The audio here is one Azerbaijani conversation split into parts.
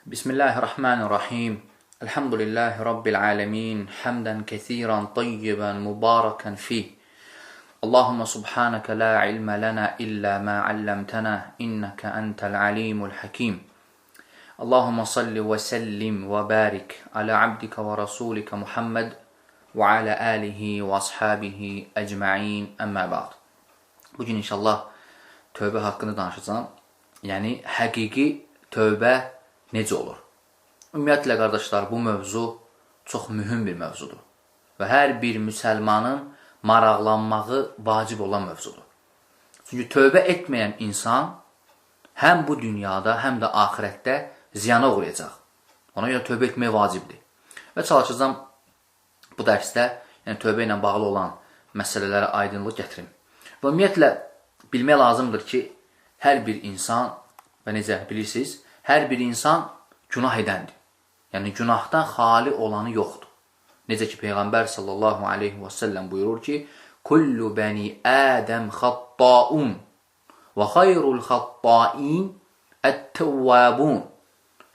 Bismillahirrahmanirrahim. Elhamdülillahi Rabbil alemin. Hamdan kethiran tayyiban mubarakan fih. Allahumma subhanaka la ilme lana illa ma allamtana innaka entel alimul hakim. Allahumma salli ve sellim ve barik ala abdika ve rasulika Muhammed ve ala alihi ve ashabihi ecma'in emma ba'd. Bugün inşallah tövbe hakkında danışacağım. Yəni həqiqi tövbə necə olur? Ümumiyyətlə, qardaşlar, bu mövzu çox mühüm bir mövzudur. Və hər bir müsəlmanın maraqlanmağı vacib olan mövzudur. Çünki tövbə etməyən insan həm bu dünyada, həm də axirətdə ziyana uğrayacaq. Ona görə tövbə etmək vacibdir. Və çalışacağım bu dərsdə tövbə ilə bağlı olan məsələlərə aydınlıq gətirim. Və ümumiyyətlə, bilmək lazımdır ki, hər bir insan, və necə bilirsiniz, hər bir insan günah edəndir. Yəni, günahdan xali olanı yoxdur. Necə ki, Peyğəmbər sallallahu aleyhi və səlləm buyurur ki, Kullu bəni Ədəm xatta'un və xayrul xatta'in ət-təvvabun.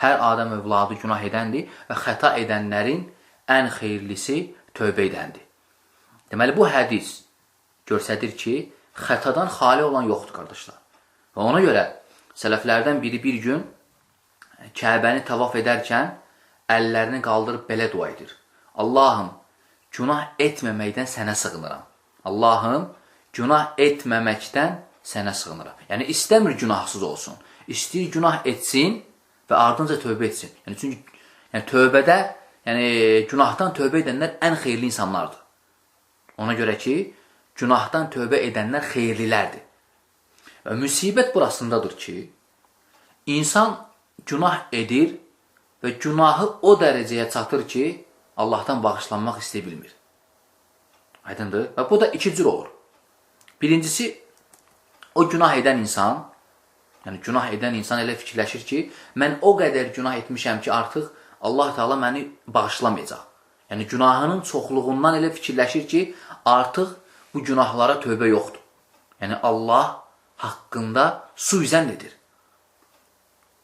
Hər Adəm övladı günah edəndir və xəta edənlərin ən xeyirlisi tövbə edəndir. Deməli, bu hədis göstərir ki, xətadan xali olan yoxdur, qardaşlar. Və ona görə sələflərdən biri bir gün Kəbəni tavaf edərkən əllərini qaldırıb belə dua edir. Allahım, günah etməməkdən sənə sığınıram. Allahım, günah etməməkdən sənə sığınıram. Yəni, istəmir günahsız olsun. İstəyir günah etsin və ardınca tövbə etsin. Yəni, çünki tövbədə, günahdan tövbə edənlər ən xeyirli insanlardır. Ona görə ki, günahdan tövbə edənlər xeyirlilərdir. Və müsibət burasındadır ki, insan günah edir və günahı o dərəcəyə çatır ki, Allahdan bağışlanmaq istəyə bilmir. Aydındır? Və bu da iki cür olur. Birincisi, o günah edən insan, günah edən insan elə fikirləşir ki, mən o qədər günah etmişəm ki, artıq Allah Teala məni bağışlamayacaq. Yəni, günahının çoxluğundan elə fikirləşir ki, artıq bu günahlara tövbə yoxdur. Yəni, Allah haqqında suizən edir.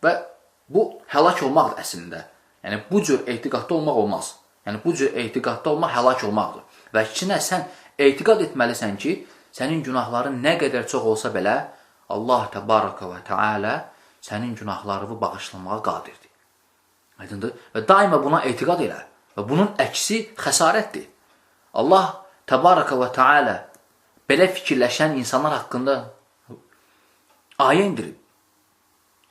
Və bu həlak olmaqdır əslində. Yəni, bu cür etiqadda olmaq olmaz. Yəni, bu cür etiqadda olmaq həlak olmaqdır. Və ikinə, sən etiqad etməlisən ki, sənin günahların nə qədər çox olsa belə, Allah təbaraka və teala sənin günahlarını bağışlamağa qadirdir. Aydındır? Və daima buna etiqad elə. Və bunun əksi xəsarətdir. Allah təbaraka və teala belə fikirləşən insanlar haqqında ayə indirib.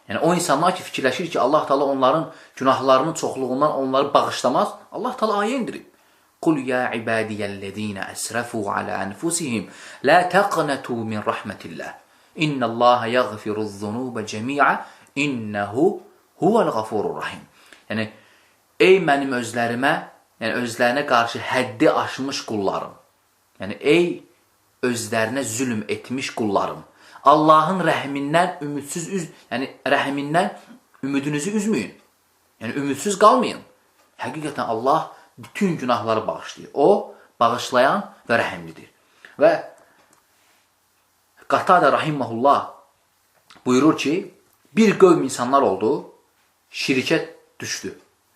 Yəni, o insanlar ki, fikirləşir ki, Allah Teala onların günahlarının çoxluğundan onları bağışlamaz, Allah Teala ayə indirib. Qul ya ibadiyyəl-ləzīnə əsrəfu alə ənfusihim, lə təqnətu min rəhmətilləh. İnnəlləhə yəğfiruz-zunubə cəmiə, innəhu huvəl-ğafurur-rahim. Yəni, ey mənim özlərimə, yəni özlərinə qarşı həddi aşmış qullarım. Yəni, ey özlərinə zülm etmiş qullarım. Allahın rəhmindən rəhmindən ümidinizi üzməyin. Yəni, ümidsiz qalmayın. Həqiqətən Allah bütün günahları bağışlayır. O, bağışlayan və rəhimlidir. Və Qatada rahiməhullah buyurur ki, bir qövm insanlar oldu, şirkə düşdü.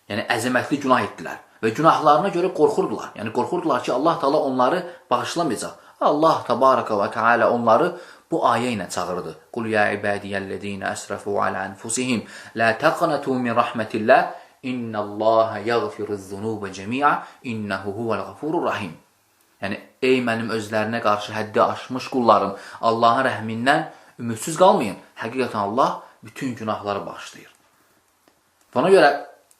Yəni, əzəmətli günah etdilər. Və günahlarına görə qorxurdular. Yəni, qorxurdular ki, Allah Teala onları bağışlamayacaq. Allah təbaraka və teala onları bu ayə ilə çağırdı. Qul ya ibadiyyəl-ləzīnə əsrəfu alə ənfusihim, lə təqnətu min rəhmətilləh, innəlləhə yəğfiruz-zunubə cəmiə, innəhu huvəl-ğafurur-rahim. Yəni, ey mənim özlərinə qarşı həddi aşmış qullarım, Allahın rəhmindən ümidsiz qalmayın. Həqiqətən Allah bütün günahları bağışlayır. Buna görə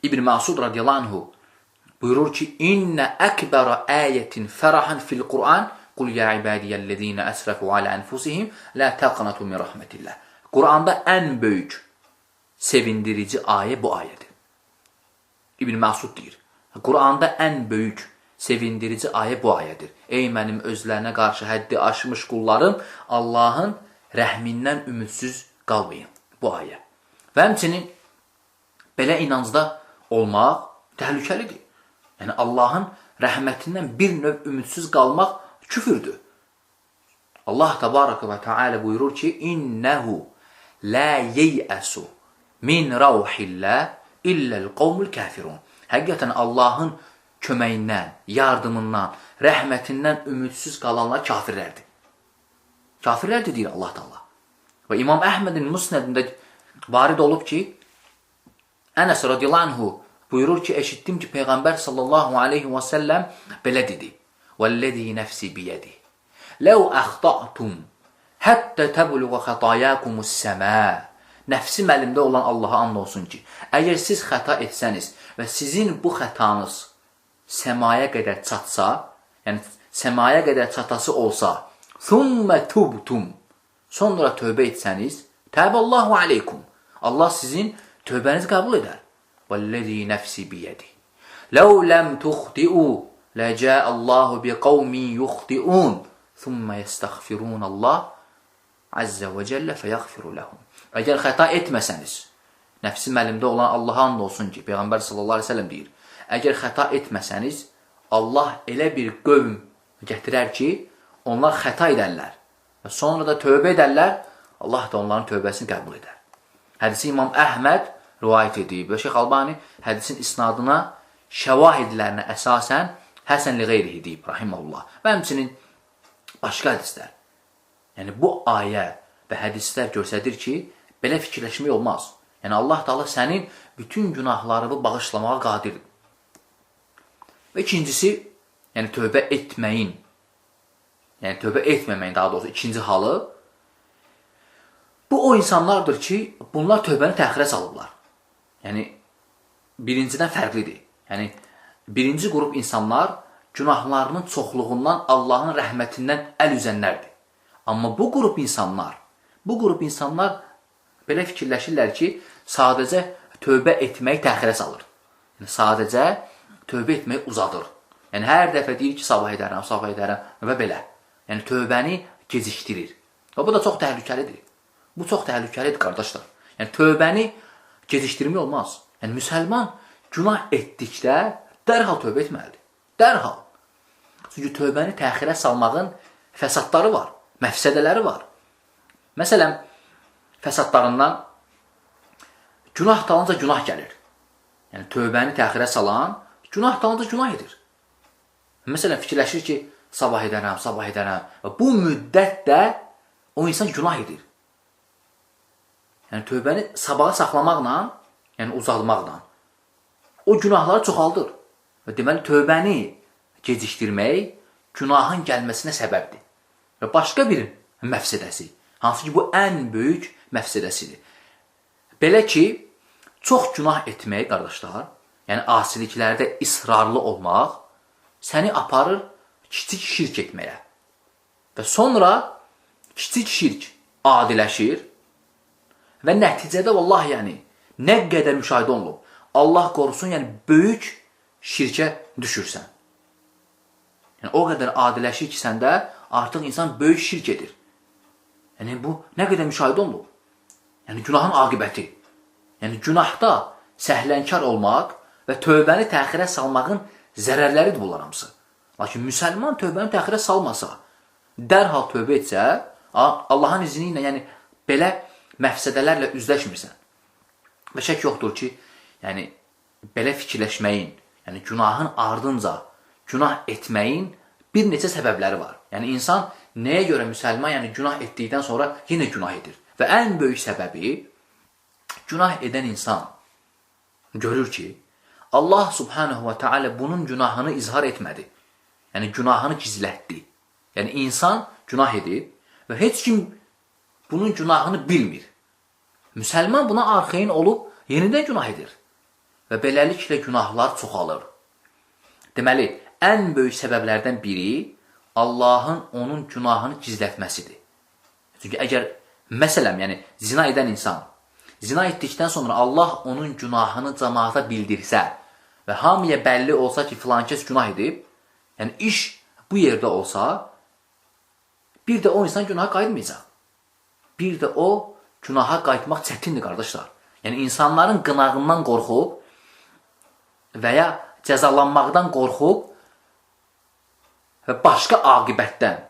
İbn Məsud radiyallahu anhu buyurur ki, İnnə əkbərə əyətin fərəhan fil-Qur'an, Qul ya ibadiyyəl-ləzīnə əsrəfu alə ənfusihim, lə təqnətu min rəhmətilləh. Quranda ən böyük sevindirici ayə bu ayədir. İbn Məsud deyir, Quranda ən böyük sevindirici ayə bu ayədir. Ey mənim özlərinə qarşı həddi aşmış qullarım, Allahın rəhmindən ümidsiz qalmayın. Bu ayə. Və həmçinin belə inancda olmaq təhlükəlidir. Yəni, Allahın rəhmətindən bir növ ümidsiz qalmaq küfürdür. Allah təbaraka və teala buyurur ki, İnnəhu lə yeyəsu min rauhillə illəl qavmul kafirun. Həqiqətən Allahın köməyindən, yardımından, rəhmətindən ümidsiz qalanlar kafirlərdir. Kafirlərdir deyir Allah Taala. Və İmam Əhmədin Musnədində varid olub ki, Ənəs radiyallahu anhu buyurur ki, eşitdim ki, Peyğəmbər sallallahu aleyhi və səlləm belə dedi. وَالَّذِي نَفْسِ بِيَدِهِ لَوْ أَخْطَأْتُمْ حَتَّى تَبْلُغَ خَطَايَاكُمُ السَّمَاءِ Nəfsim əlimdə olan Allaha and olsun ki, əgər siz xəta etsəniz və sizin bu xətanız səmaya qədər çatsa, yəni səmaya qədər çatası olsa, ثُمَّ تُبْتُمْ sonra tövbə etsəniz, təbəllahu aleykum. Allah sizin tövbənizi qəbul edər. وَالَّذِي نَفْسِ بِيَدِهِ لَوْ لَمْ تُخْطِئُوا لَجَاءَ اللّٰهُ بِقَوْمٍ يُخْطِئُونَ ثُمَّ يَسْتَغْفِرُونَ اللّٰهِ عَزَّ وَجَلَّ فَيَغْفِرُ لَهُمْ Əgər xəta etməsəniz, nəfsim əlimdə olan Allaha and olsun ki, Peyğəmbər sallallahu aleyhi ve sellem deyir, əgər xəta etməsəniz, Allah elə bir qövm gətirər ki, onlar xəta edərlər və sonra da tövbə edərlər, Allah da onların tövbəsini qəbul edər. Hədisi İmam Əhməd rivayət edib və Şeyx Albani hədisin isnadına şəvahidlərinə əsasən Həsən li qeyrihi deyib, rahiməhullah. Və həmçinin başqa hədislər. Yəni bu ayə və hədislər göstərir ki, belə fikirləşmək olmaz. Yəni Allah Taala sənin bütün günahlarını bağışlamağa qadirdir. Və ikincisi, yəni tövbə etməyin, yəni tövbə etməməyin daha doğrusu ikinci halı, bu o insanlardır ki, bunlar tövbəni təxirə salıblar. Yəni birincidən fərqlidir. Yəni birinci qrup insanlar günahlarının çoxluğundan Allahın rəhmətindən əl üzənlərdir. Amma bu qrup insanlar belə fikirləşirlər ki, sadəcə tövbə etməyi təxirə salır. Yəni sadəcə tövbə etməyi uzadır. Yəni hər dəfə deyir ki, sabah edərəm və belə. Yəni tövbəni gecikdirir. Və bu da çox təhlükəlidir. Bu çox təhlükəlidir qardaşlar. Yəni tövbəni gecikdirmək olmaz. Yəni müsəlman günah etdikdə dərhal tövbə etməlidir. Dərhal. Çünki tövbəni təxirə salmağın fəsadları var, məfsədələri var. Məsələn, fəsadlarından günah dalınca günah gəlir. Yəni tövbəni təxirə salan günah dalınca günah edir. Məsələn, fikirləşir ki, sabah edərəm. Və bu müddətdə o insan günah edir. Yəni tövbəni sabaha saxlamaqla, yəni uzatmaqla o günahları çoxaldır. Və deməli, tövbəni gecikdirmək günahın gəlməsinə səbəbdir. Və başqa bir məfsədəsi, hansı ki, bu ən böyük məfsədəsidir. Belə ki, çox günah etmək, qardaşlar, yəni asiliklərdə israrlı olmaq, səni aparır kiçik şirk etməyə. Və sonra kiçik şirk adiləşir və nəticədə vallahi yəni nə qədər müşahidə olunub, Allah qorusun, yəni böyük şirkə düşürsən. Yəni o qədər adiləşir ki, səndə artıq insan böyük şirk edir. Yəni bu nə qədər müşahidə olunub? Yəni günahın aqibəti. Yəni günahda səhlənkar olmaq və tövbəni təxirə salmağın zərərləridir bunlar hamısı. Lakin müsəlman tövbəni təxirə salmasa, dərhal tövbə etsə, Allahın izni ilə yəni belə məfsədələrlə üzləşmirsən. Və şək yoxdur ki, yəni belə fikirləşməyin, yəni günahın ardınca günah etməyin bir neçə səbəbləri var. Yəni insan nəyə görə müsəlman, yəni günah etdikdən sonra yenə günah edir. Və ən böyük səbəbi, günah edən insan görür ki, Allah subhanahu wa ta'ala bunun günahını izhar etmədi. Yəni günahını gizlətdi. Yəni insan günah edir və heç kim bunun günahını bilmir. Müsəlman buna arxayın olub yenidən günah edir. Və beləliklə günahlar çoxalır. Deməli, ən böyük səbəblərdən biri Allahın onun günahını gizlətməsidir. Çünki əgər, məsələn, yəni zina edən insan, zina etdikdən sonra Allah onun günahını cəmaata bildirsə və hamıya bəlli olsa ki, filankəs günah edib, yəni iş bu yerdə olsa, bir də o insan günaha qayıtmayacaq. Bir də o günaha qayıtmaq çətindir, qardaşlar. Yəni insanların qınağından qorxub və ya cəzalanmaqdan qorxub və başqa aqibətdən,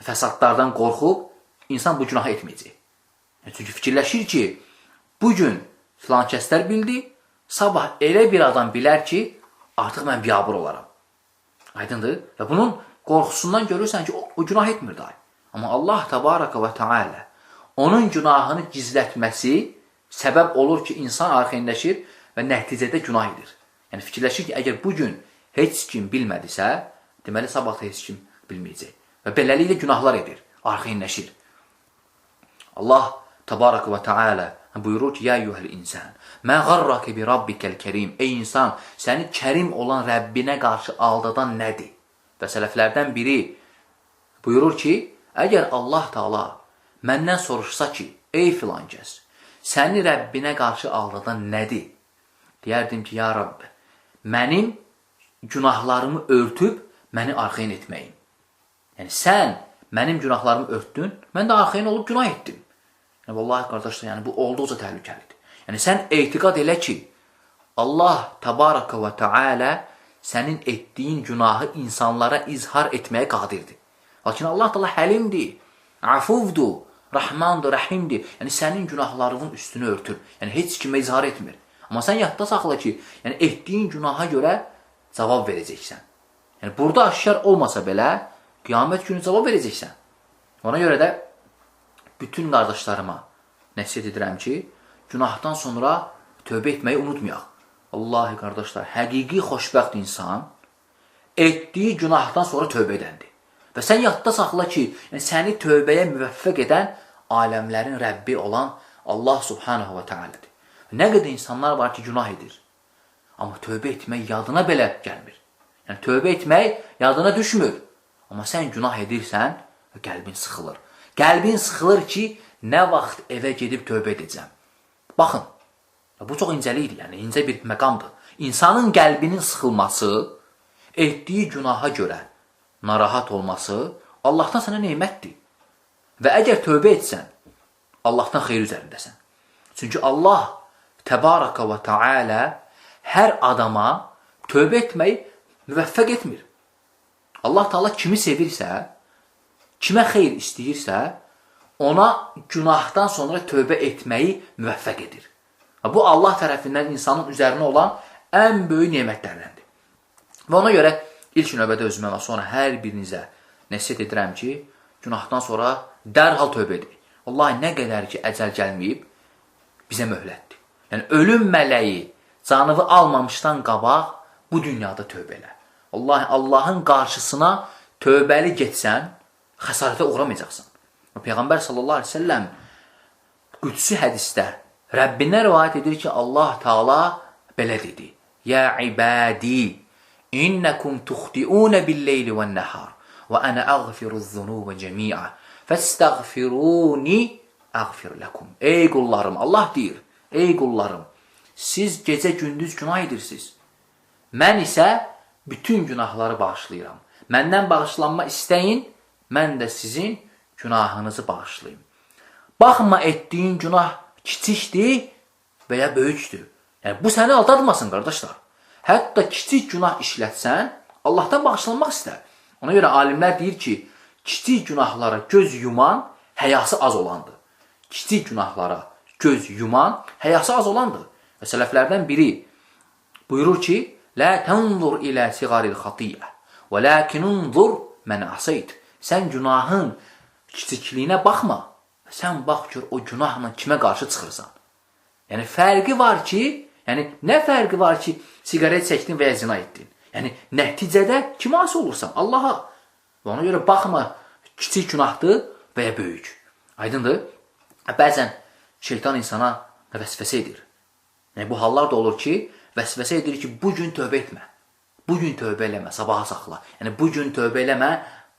fəsadlardan qorxub, insan bu günahı etməyəcək. Çünki fikirləşir ki, bugün filan kəslər bildi, sabah elə bir adam bilər ki, artıq mən biabır olaram. Aydındır? Və bunun qorxusundan görürsən ki, o günah etmir dahi. Amma Allah təbaraka və teala onun günahını gizlətməsi səbəb olur ki, insan arxayınlaşır və nəticədə günah edir. Yəni fikirləşir ki, əgər bugün heç kim bilmədisə, deməli sabah da heç kim bilməyəcək. Və beləliklə günahlar edir, arxayınlaşır. Allah təbaraka və teala buyurur ki, ya eyyuhəl insan, mə qarraka bi rabbikəl kərim. Ey insan, səni kərim olan Rəbbinə qarşı aldadan nədir? Və sələflərdən biri buyurur ki, əgər Allah Taala məndən soruşsa ki, ey filan kəs, səni Rəbbinə qarşı aldadan nədir? Deyərdim ki, ya Rabbi, mənim günahlarımı örtüb, məni arxayın etməyin. Yəni, sən mənim günahlarımı örtdün, mən də arxayın olub günah etdim. Yəni, vallahi qardaşlar, yəni, bu olduqca təhlükəlidir. Yəni, sən etiqad elə ki, Allah təbaraka və teala sənin etdiyin günahı insanlara izhar etməyə qadirdir. Lakin Allah da həlimdir, afuvdur, rahmandır, rəhimdir. Yəni, sənin günahlarının üstünü örtür. Yəni, heç kimə izhar etmir. Amma sən yadda saxla ki, yəni, etdiyin günaha görə cavab verəcəksən. Yəni, burada aşkar olmasa belə, qiyamət günü cavab verəcəksən. Ona görə də bütün qardaşlarıma nəsihət edirəm ki, günahdan sonra tövbə etməyi unutmayaq. Vallahi qardaşlar, həqiqi xoşbəxt insan etdiyi günahdan sonra tövbə edəndir. Və sən yadda saxla ki, yəni, səni tövbəyə müvəffəq edən aləmlərin Rəbbi olan Allah subhanahu və teala'dır. Nə qədər insanlar var ki, günah edir. Amma tövbə etmək yadına belə gəlmir. Yəni, tövbə etmək yadına düşmür. Amma sən günah edirsən, qəlbin sıxılır. Qəlbin sıxılır ki, nə vaxt evə gedib tövbə edəcəm. Baxın, bu çox incəlikdir, yəni incə bir məqamdır. İnsanın qəlbinin sıxılması, etdiyi günaha görə narahat olması Allahdan sənə neymətdir. Və əgər tövbə etsən, Allahdan xeyir üzərindəsən. Çünki Allah təbaraka və teala hər adama tövbə etməyi müvəffəq etmir. Allah Taala kimi sevirsə, kimə xeyir istəyirsə, ona günahdan sonra tövbə etməyi müvəffəq edir. Bu Allah tərəfindən insanın üzərinə olan ən böyük nemətlərdəndir. Və ona görə ilk növbədə özümə və sonra hər birinizə nəsihət edirəm ki, günahdan sonra dərhal tövbə edin. Vallahi nə qədər ki əcəl gəlməyib, bizə möhlətdir. Yəni ölüm mələyi canını almamışdan qabaq bu dünyada tövbə elə. Vallahi Allahın qarşısına tövbəli getsən, xəsarətə uğramayacaqsan. Peyğəmbər sallallahu aleyhi ve sellem qüdsi hədisdə Rəbbindən rivayət edir ki, Allah Taala belə dedi: Ya ibadi, innakum tuxti'un bil-leyli wan-nahar və ana aghfiru'z-zunuba cemi'a fastaghfiruni aghfir lakum. Ey qullarım, Allah deyir: Ey qullarım, siz gecə gündüz günah edirsiniz. Mən isə bütün günahları bağışlayıram. Məndən bağışlanma istəyin, mən də sizin günahınızı bağışlayayım. Baxma etdiyin günah kiçikdir və ya böyükdür. Yəni, bu səni aldatmasın, qardaşlar. Hətta kiçik günah işlətsən, Allahdan bağışlanmaq istər. Ona görə alimlər deyir ki, kiçik günahlara göz yuman, həyası az olandır. Kiçik günahlara göz yuman, həyası az olandır. Və sələflərdən biri buyurur ki, Lə tənzur ilə siğaril xatiyyə və ləkin unzur mən asayt. Sən günahın kiçikliyinə baxma. Sən bax gör o günahla kimə qarşı çıxırsan. Yəni fərqi var ki, yəni nə fərqi var ki, siqaret çəkdin və ya zina etdin. Yəni nəticədə kimə asi olursan? Allaha. Və ona görə baxma kiçik günahdır və ya böyük. Aydındır? Bəzən şeytan insana vəsvəsə edir. Yəni bu hallar da olur ki, vəsvəsə edir ki, bugün tövbə etmə. Bugün tövbə eləmə, sabaha saxla. Yəni bugün tövbə eləmə,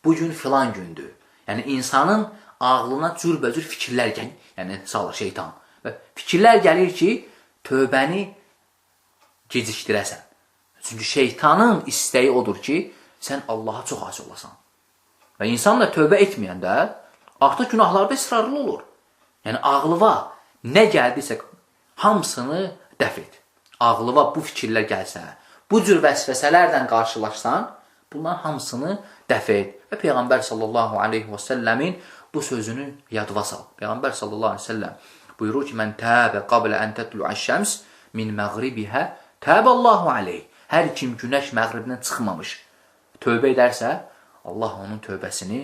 bugün filan gündür. Yəni insanın ağlına cürbəcür fikirlər gəlir. Yəni salır şeytan. Və fikirlər gəlir ki, tövbəni gecikdirəsən. Çünki şeytanın istəyi odur ki, sən Allaha çox asi olasan. Və insan da tövbə etməyəndə artıq günahlarda israrlı olur. Yəni ağlıva nə gəldisə hamısını dəf et. Ağlıva bu fikirlər gəlsə, bu cür vəsvəsələrlə qarşılaşsan, bunların hamısını dəf et. Və Peyğəmbər sallallahu aleyhi və səlləmin bu sözünü yadva sal. Peyğəmbər sallallahu aleyhi və səlləm buyurur ki, Mən təbə qablə ən tətlu'əş-şəms min məğribihə təbəallahu aleyh. Hər kim günəş məğribdən çıxmamış tövbə edərsə, Allah onun tövbəsini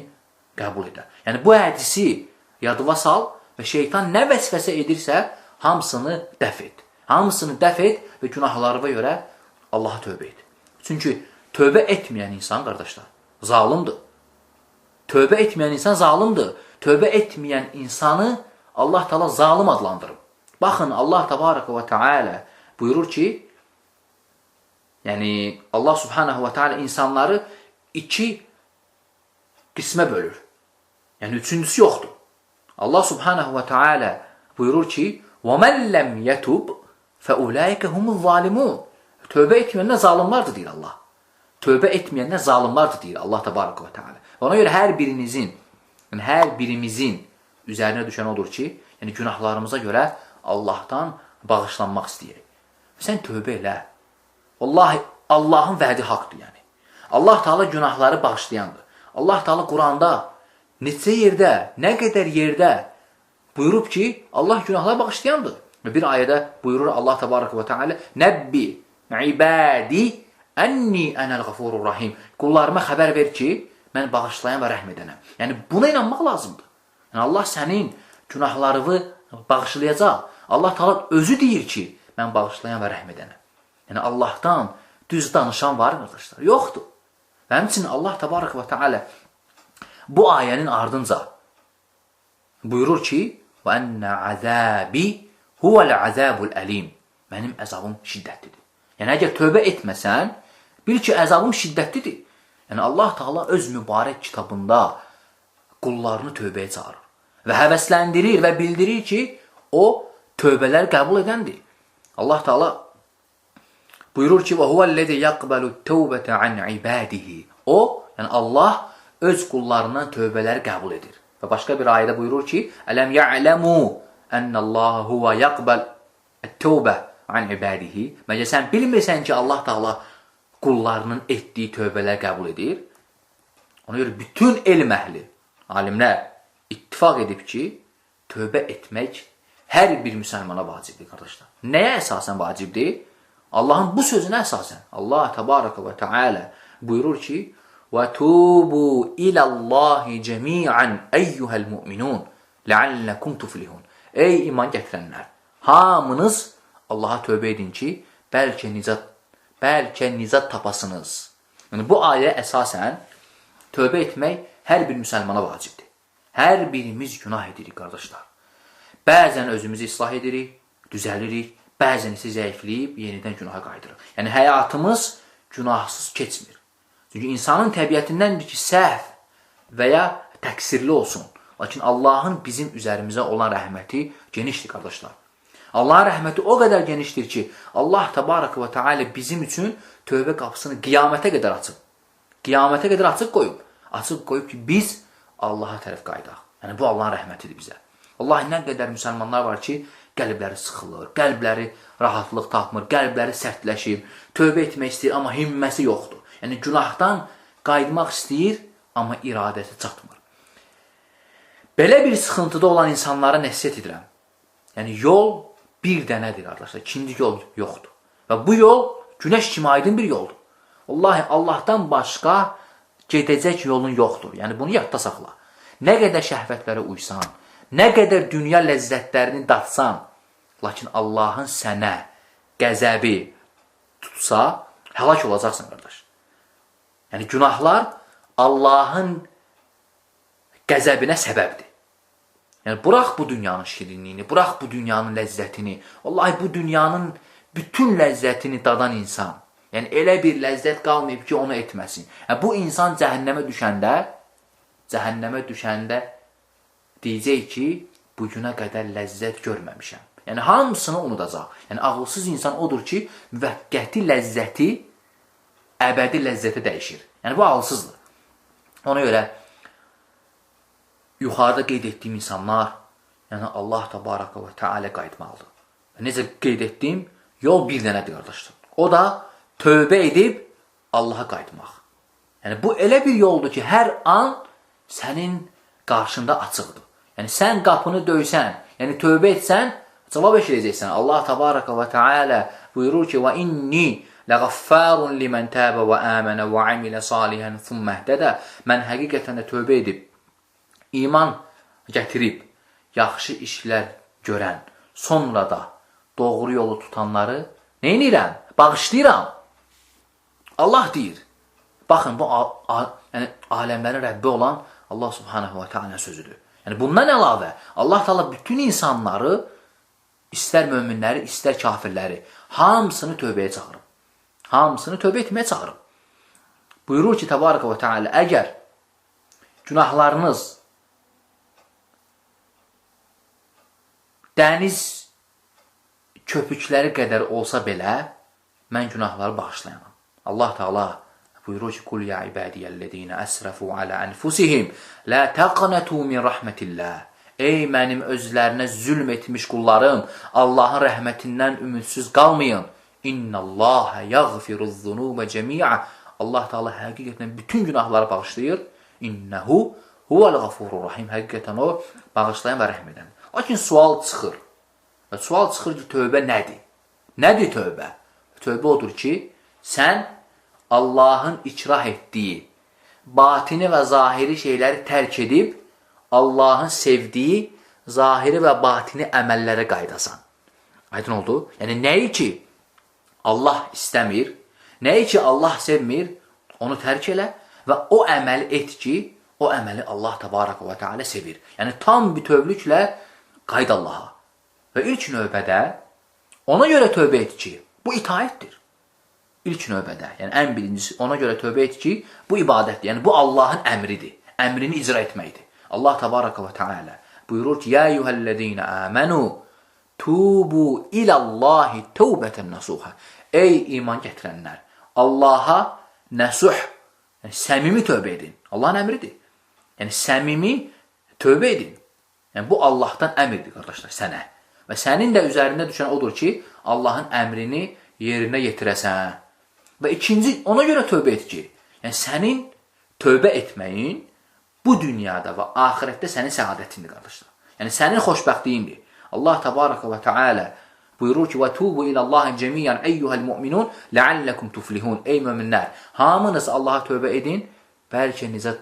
qəbul edər. Yəni bu hədisi yadıva sal və şeytan nə vəsvəsə edirsə, hamısını dəf et. Hamısını dəf et və günahlarına görə Allaha tövbə et. Çünki tövbə etməyən insan, qardaşlar, zalimdir. Tövbə etməyən insan zalimdir. Tövbə etməyən insanı Allah Teala zalim adlandırıb. Baxın, Allah Təbaraka və Teala buyurur ki, yəni Allah Subhanahu və Teala insanları iki qismə bölür. Yəni üçüncüsü yoxdur. Allah Subhanahu və Teala buyurur ki, وَمَنْ لَمْ يَتُبْ فَاُولَٰئِكَ هُمُ الظَّالِمُونَ. Tövbə etməyənlər zalimlardır deyir Allah. Tövbə etməyənlər zalimlardır deyir Allah Təbaraka və Teala. Ona görə hər birimizin üzərinə düşən odur ki, yəni günahlarımıza görə Allahdan bağışlanmaq istəyirik. Sən tövbə elə. Vallahi Allahın vədi haqdır yəni. Allah Teala günahları bağışlayandır. Allah Teala Quranda neçə yerdə, nə qədər yerdə buyurub ki, Allah günahları bağışlayandır. Və bir ayədə buyurur Allah Təbaraka və Teala, Nəbbi ibadi ənni ənəl qafurur rahim. Qullarıma xəbər ver ki, mən bağışlayan və rəhm edənəm. Yəni buna inanmaq lazımdır. Yəni Allah sənin günahlarını bağışlayacaq. Allah Teala özü deyir ki, mən bağışlayan və rəhm edənəm. Yəni Allahdan düz danışan var, qardaşlar? Yoxdur. Və həmçinin Allah Təbaraka və Teala bu ayənin ardınca buyurur ki, və ənə əzəbi huvəl əzəbul əlim. Mənim əzabım şiddətlidir. Yəni əgər tövbə etməsən, bil ki, əzabım şiddətlidir. Yəni Allah Teala öz mübarək kitabında qullarını tövbəyə çağırır və həvəsləndirir və bildirir ki, o tövbələr qəbul edəndir. Allah Teala buyurur ki, və huvəl-ləzi yəqbəlu tövbətə an ibadihi. O, yəni Allah öz qullarından tövbələri qəbul edir. Və başqa bir ayədə buyurur ki, ələm ya'ləmu ənəllaha huvə yəqbəl tövbə an ibadihi. Məgər sən bilmirsən ki, Allah Teala qullarının etdiyi tövbələri qəbul edir. Ona görə bütün elm əhli, alimlər ittifaq edib ki, tövbə etmək hər bir müsəlmana vacibdir, qardaşlar. Nəyə əsasən vacibdir? Allahın bu sözünə əsasən. Allah Təbaraka və Teala buyurur ki, وَتُوبُوا إِلَى اللّٰهِ جَمِيعًا اَيُّهَا الْمُؤْمِنُونَ لَعَلَّكُمْ تُفْلِحُونَ. Ey iman gətirənlər, hamınız Allaha tövbə edin ki, bəlkə nicat tapasınız. Yəni bu ayə əsasən tövbə etmək hər bir müsəlmana vacibdir. Hər birimiz günah edirik, qardaşlar. Bəzən özümüzü islah edirik, düzəlirik, bəzən isə zəifləyib yenidən günaha qayıdırıq. Yəni həyatımız günahsız keçmir. Çünki insanın təbiətindəndir ki, səhv və ya təqsirli olsun. Lakin Allahın bizim üzərimizə olan rəhməti genişdir, qardaşlar. Allahın rəhməti o qədər genişdir ki, Allah Təbaraka və Teala bizim üçün tövbə qapısını qiyamətə qədər açıb. Qiyamətə qədər açıq qoyub. Açıq qoyub ki, biz Allaha tərəf qayıdaq. Yəni bu Allahın rəhmətidir bizə. Allah nə qədər müsəlmanlar var ki, qəlbləri sıxılır, qəlbləri rahatlıq tapmır, qəlbləri sərtləşib, tövbə etmək istəyir, amma himməsi yoxdur. Yəni günahdan qayıtmaq istəyir, amma iradəsi çatmır. Belə bir sıxıntıda olan insanlara nəsihət edirəm. Yəni yol bir dənədir, qardaşlar. İkinci yol yoxdur. Və bu yol günəş kimi aydın bir yoldur. Vallahi Allahdan başqa gedəcək yolun yoxdur. Yəni bunu yadda saxla. Nə qədər şəhvətlərə uysan, nə qədər dünya ləzzətlərini datsan, lakin Allahın sənə qəzəbi tutsa, həlak olacaqsın, qardaş. Yəni günahlar Allahın qəzəbinə səbəbdir. Yəni bıraq bu dünyanın şirinliyini, bıraq bu dünyanın ləzzətini. Vallahi bu dünyanın bütün ləzzətini dadan insan. Yəni elə bir ləzzət qalmayıb ki, onu etməsin. Yəni bu insan cəhənnəmə düşəndə deyəcək ki, bugünə qədər ləzzət görməmişəm. Yəni hamısını unudacaq. Yəni ağılsız insan odur ki, müvəqqəti ləzzəti əbədi ləzzətə dəyişir. Yəni bu ağılsızdır. Ona görə yuxarıda qeyd etdiyim insanlar, yəni Allah Təbaraka və Teala qayıtmalıdır. Necə qeyd etdiyim, yol bir dənədir, qardaşlar. O da tövbə edib Allaha qayıtmaq. Yəni bu elə bir yoldur ki, hər an sənin qarşında açıqdır. Yəni sən qapını döysən, yəni tövbə etsən, Cavab eşidəcəksən. Allah Təbaraka və Teala buyurur ki, və inni ləğəffərun limən təbə və əmənə və amilə salihən thumma ihtədə. Mən həqiqətən də tövbə edib, iman gətirib, yaxşı işlər görən, sonra da doğru yolu tutanları nə edirəm? Bağışlayıram. Allah deyir. Baxın, bu aləmlərin Rəbbi olan Allah Subhanahu və Teala sözüdür. Yəni bundan əlavə Allah Teala bütün insanları, istər möminləri, istər kafirləri, hamısını tövbəyə çağırıb. Hamısını tövbə etməyə çağırıb. Buyurur ki, Təbaraka və Teala, əgər günahlarınız dəniz köpükləri qədər olsa belə, mən günahları bağışlayanam. Allah Teala buyurur ki, Qul ya ibadiyyəllədiyinə əsrəfu alə ənfusihim, lə təqnətu min rəhmətilləh. Ey mənim özlərinə zülm etmiş qullarım, Allahın rəhmətindən ümidsiz qalmayın. İnnəlləhə yəğfiruz zunubə cəmiə. Allah Teala həqiqətən bütün günahları bağışlayır. İnnəhu huvəl-ğafurur rahim. Həqiqətən o bağışlayan və rəhm edən. Lakin sual çıxır. Və sual çıxır ki, tövbə nədir? Nədir tövbə? Tövbə odur ki, sən Allahın ikrah etdiyi batini və zahiri şeyləri tərk edib, Allahın sevdiyi zahiri və batini əməllərə qaydasan. Aydın oldu? Yəni, nəyi ki Allah istəmir, nəyi ki Allah sevmir, onu tərk elə və o əməli et ki, o əməli Allah Təbaraka və Teala sevir. Yəni, tam bütövlüklə qayda Allaha. Və ilk növbədə ona görə tövbə et ki, bu itaətdir. İlk növbədə, yəni ən birincisi ona görə tövbə et ki, bu ibadətdir. Yəni, bu Allahın əmridir. Əmrini icra etməkdir. Allah Təbaraka və Teala buyurur ki, Ya eyyuhəl-ləzīnə əmənu tubu ilallahi tövbətən nasuhə. Ey iman gətirənlər, Allaha nəsuh, yəni səmimi tövbə edin. Allahın əmridir. Yəni, səmimi tövbə edin. Yəni, bu Allahdan əmrdir, qardaşlar, sənə. Və sənin də üzərində düşən odur ki, Allahın əmrini yerinə yetirəsən. Və ikinci, ona görə tövbə et ki, yəni sənin tövbə etməyin bu dünyada və axirətdə sənin səadətindir, qardaşlar. Yəni sənin xoşbəxtliyindir. Allah Təbaraka və Teala buyurur ki, وَتُوبُوا إِلَى اللّٰهِ جَمِيعًا أَيُّهَا الْمُؤْمِنُونَ لَعَلَّكُمْ تُفْلِحُونَ. Ey möminlər, hamınız Allaha tövbə edin, bəlkə nizat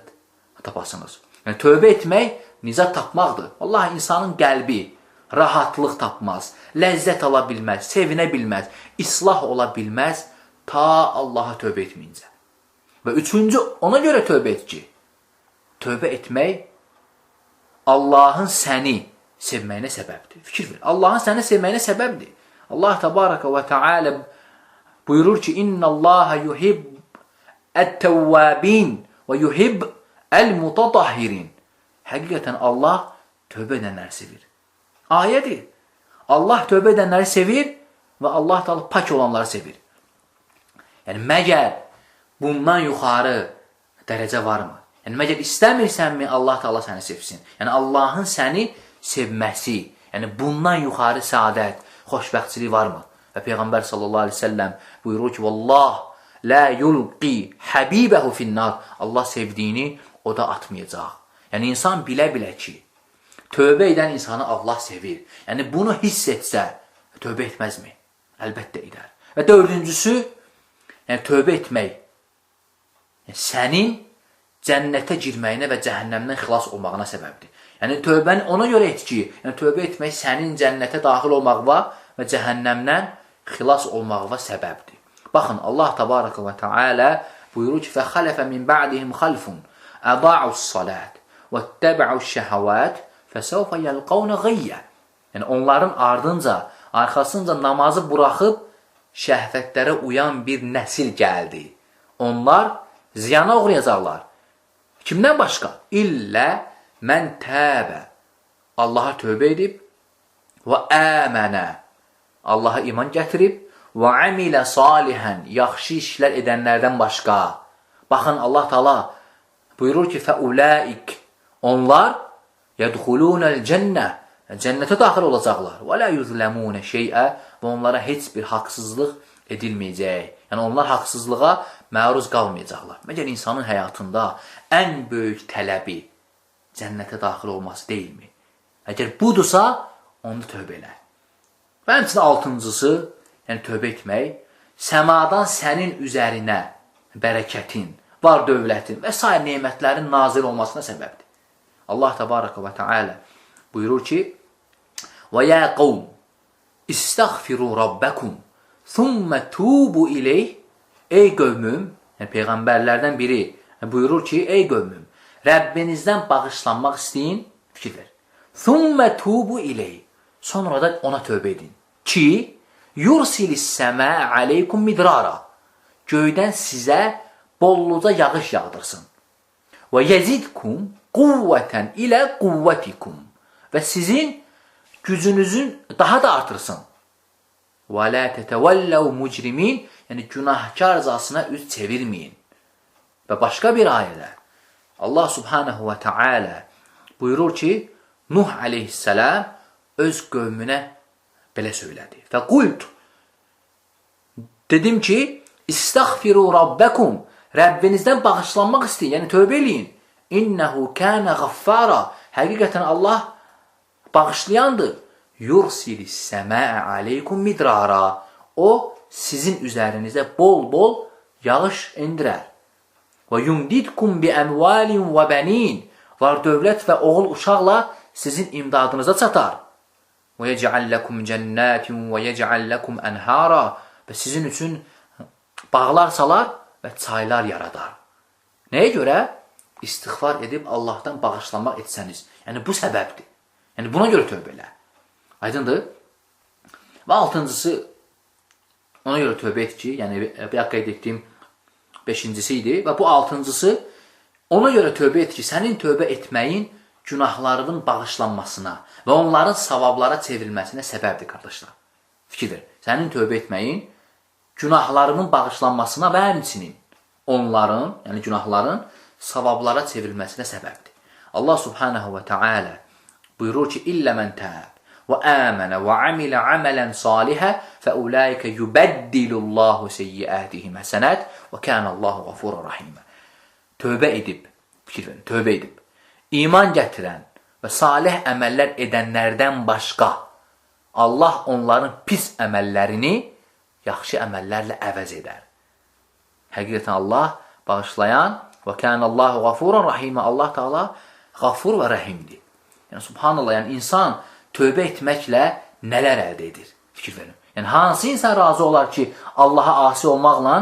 tapasınız. Yəni tövbə etmək nizat tapmaqdır. Allah insanın qəlbi rahatlıq tapmaz, ləzzət ala bilməz, sevinə bilməz, islah ola bilməz ta Allaha tövbə etməyincə. Və üçüncü, ona görə tövbə et ki, tövbə etmək Allahın səni sevməyinə səbəbdir. Fikir ver. Allahın səni sevməyinə səbəbdir. Allah Təbaraka və Teala buyurur ki, İnnəllaha yuhib ət-təvvabin və yuhib əl-mutatahhirin. Həqiqətən Allah tövbə edənləri sevir. Ayədir. Allah tövbə edənləri sevir və Allah da pak olanları sevir. Yəni, məgər bundan yuxarı dərəcə varmı? Yəni, məgər istəmirsənmi Allah da səni sevsin? Yəni, Allahın səni sevməsi, yəni bundan yuxarı səadət, xoşbəxtçilik varmı? Və Peyğəmbər sallallahu aleyhi ve sellem buyurur ki, Vallah la yulqi habibəhu finnar. Allah sevdiyini o da atmayacaq. Yəni, insan bilə-bilə ki, tövbə edən insanı Allah sevir. Yəni, bunu hiss etsə, tövbə etməzmi? Əlbəttə edər. Və dördüncüsü, yəni tövbə etmək, yəni, sənin cənnətə girməyinə və cəhənnəmdən xilas olmağına səbəbdir. Yəni, tövbəni ona görə et ki, yəni, tövbə etmək sənin cənnətə daxil olmağına və cəhənnəmdən xilas olmağına səbəbdir. Baxın, Allah Təbaraka və Teala buyurur ki, فَخَلَفَ مِنْ بَعْدِهِمْ خَلْفٌ أَضَاعُوا الصَّلَاةِ وَاتَّبَعُوا الشَّهَوَاتِ فَسَوْفَ يَلْقَوْنَ غَيَّ. Yəni, onların ardınca, arxasınca namazı buraxıb şəhvətlərə uyan bir nəsil gəldi. Onlar ziyana uğrayacaqlar. Kimdən başqa? İllə mən təbə. Allaha tövbə edib və əmənə. Allaha iman gətirib və əmilə salihən. Yaxşı işlər edənlərdən başqa. Baxın, Allah Teala buyurur ki, fəuləik. Onlar yədxulunəl cənnə. Cənnətə daxil olacaqlar. Və lə yuzləmunə şeyə. Və onlara heç bir haqsızlıq edilməyəcək. Yəni, onlar haqsızlığa məruz qalmayacaqlar. Məgər insanın həyatında ən böyük tələbi cənnətə daxil olması deyilmi? Əgər budursa, onda tövbə elə. Və həmçinin altıncısı, yəni tövbə etmək, səmadan sənin üzərinə bərəkətin, var dövlətin və s. nemətlərin nazil olmasına səbəbdir. Allah təbaraka və teala buyurur ki, وَيَا قَوْمُ İstəğfiru rabbəkum thumma tubu ileyh. Ey qövmüm, yəni peyğəmbərlərdən biri buyurur ki, ey qövmüm, Rəbbinizdən bağışlanmaq istəyin, fikir ver. Thumma tubu ileyh. Sonra da ona tövbə edin. Ki, yursilis səmə aleykum midrara. Göydən sizə bolluca yağış yağdırsın. Və yezidkum quvvətən ilə quvvətikum. Və sizin gücünüzün daha da artırsın. Və la tetevəlləv mucrimin. Yəni günahkarcasına üz çevirməyin. Və başqa bir ayədə Allah subhanahu və teala buyurur ki, Nuh aleyhisselam öz qövmünə belə söylədi. Və qult, dedim ki, İstəğfiru rabbəkum, Rəbbinizdən bağışlanmaq istəyin, yəni tövbə eləyin. İnnəhu kənə qaffara, həqiqətən Allah bağışlayandır. Yursilis səməə aleykum midrara, o sizin üzərinizə bol-bol yağış indirər. Və yumdidkum bi əmvalin və bənin, var dövlət və oğul uşaqla sizin imdadınıza çatar. Və yec'alləkum cənnətin və yec'alləkum ənhara, və sizin üçün bağlar salar və çaylar yaradar. Nəyə görə? İstiğfar edib Allahdan bağışlanmaq etsəniz. Yəni bu səbəbdir. Yəni buna görə tövbə elə. Aydındır? Və altıncısı, ona görə tövbə et ki, yəni bir qeyd etdiyim beşincisi idi. Və bu altıncısı, ona görə tövbə et ki, sənin tövbə etməyin günahlarının bağışlanmasına və onların savablara çevrilməsinə səbəbdir, qardaşlar. Fikir ver. Sənin tövbə etməyin günahlarının bağışlanmasına və həmçinin onların, yəni günahların savablara çevrilməsinə səbəbdir. Allah subhanahu və teala buyurur ki, İllə mən təb və əmənə və amilə əmələn salihə fəulaikə yubəddilullahu seyyiətihim həsənət və kənəllahu qafura rahimə. Tövbə edib, fikir verin, tövbə edib, iman gətirən və salih əməllər edənlərdən başqa Allah onların pis əməllərini yaxşı əməllərlə əvəz edər. Həqiqətən Allah bağışlayan və kənəllahu qafura rahimə, Allah Teala qafur və rəhimdir. Yəni subhanallah, yəni insan tövbə etməklə nələr əldə edir? Fikir verin. Yəni hansı insan razı olar ki, Allaha asi olmaqla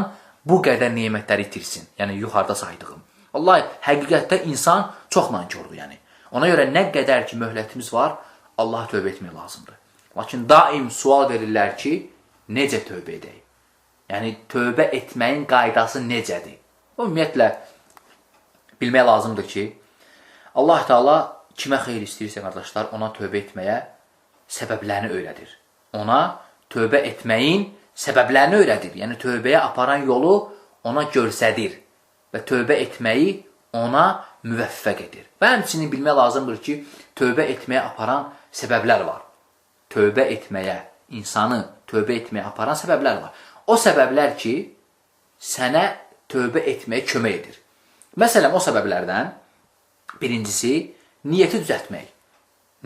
bu qədər nemətləri itirsin? Yəni yuxarıda saydığım. Vallahi həqiqətdə insan çox nankordur yəni. Ona görə nə qədər ki möhlətimiz var, Allaha tövbə etmək lazımdır. Lakin daim sual verirlər ki, necə tövbə edək? Yəni tövbə etməyin qaydası necədir? Ümumiyyətlə bilmək lazımdır ki, Allah Teala kimə xeyir istəyirsə, qardaşlar, ona tövbə etməyə səbəblərini öyrədir. Ona tövbə etməyin səbəblərini öyrədir. Yəni tövbəyə aparan yolu ona göstərir və tövbə etməyi ona müvəffəq edir. Və həmçinin bilmək lazımdır ki, tövbə etməyə aparan səbəblər var. Tövbə etməyə, insanı tövbə etməyə aparan səbəblər var. O səbəblər ki, sənə tövbə etməyə kömək edir. Məsələn, o səbəblərdən birincisi, niyyəti düzəltmək.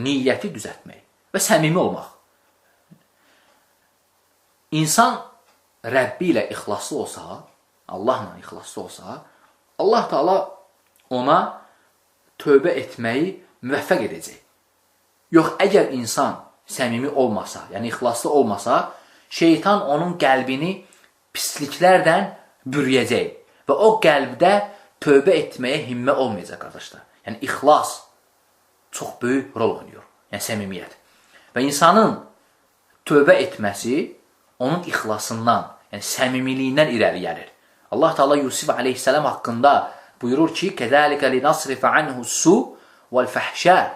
Niyyəti düzəltmək və səmimi olmaq. İnsan Rəbbi ilə ixlaslı olsa, Allahla ixlaslı olsa, Allah Teala ona tövbə etməyi müvəffəq edəcək. Yox, əgər insan səmimi olmasa, yəni ixlaslı olmasa, şeytan onun qəlbini pisliklərdən bürüyəcək və o qəlbdə tövbə etməyə himmə olmayacaq, qardaşlar. Yəni ixlas çox böyük rol oynayır, yəni səmimiyyət. Və insanın tövbə etməsi onun ixlasından, yəni səmimiliyindən irəli gəlir. Allah Teala Yusuf aleyhisselam haqqında buyurur ki, كَذَٰلِكَ لِنَصْرِفَ عَنْهُ السُّوءَ وَالْفَحْشَاءَ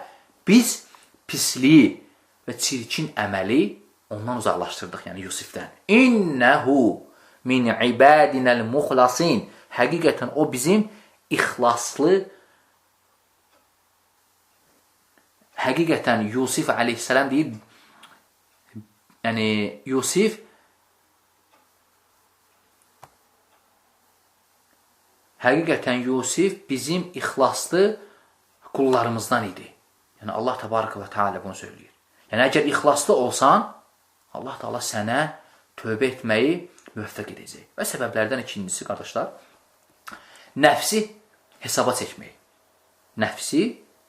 Biz pisliyi və çirkin əməli ondan uzaqlaşdırdıq, yəni Yusufdən. İnnehu min ibadinal muxlasin. Həqiqətən o bizim ixlaslı, həqiqətən Yusuf aleyhisselam deyir, yəni Yusuf həqiqətən Yusuf bizim ixlaslı qullarımızdan idi. Yəni Allah təbaraka və teala bunu söyləyir. Yəni əgər ixlaslı olsan, Allah Taala sənə tövbə etməyi müvəffəq edəcək. Və səbəblərdən ikincisi, qardaşlar, nəfsi hesaba çəkmək. Nəfsi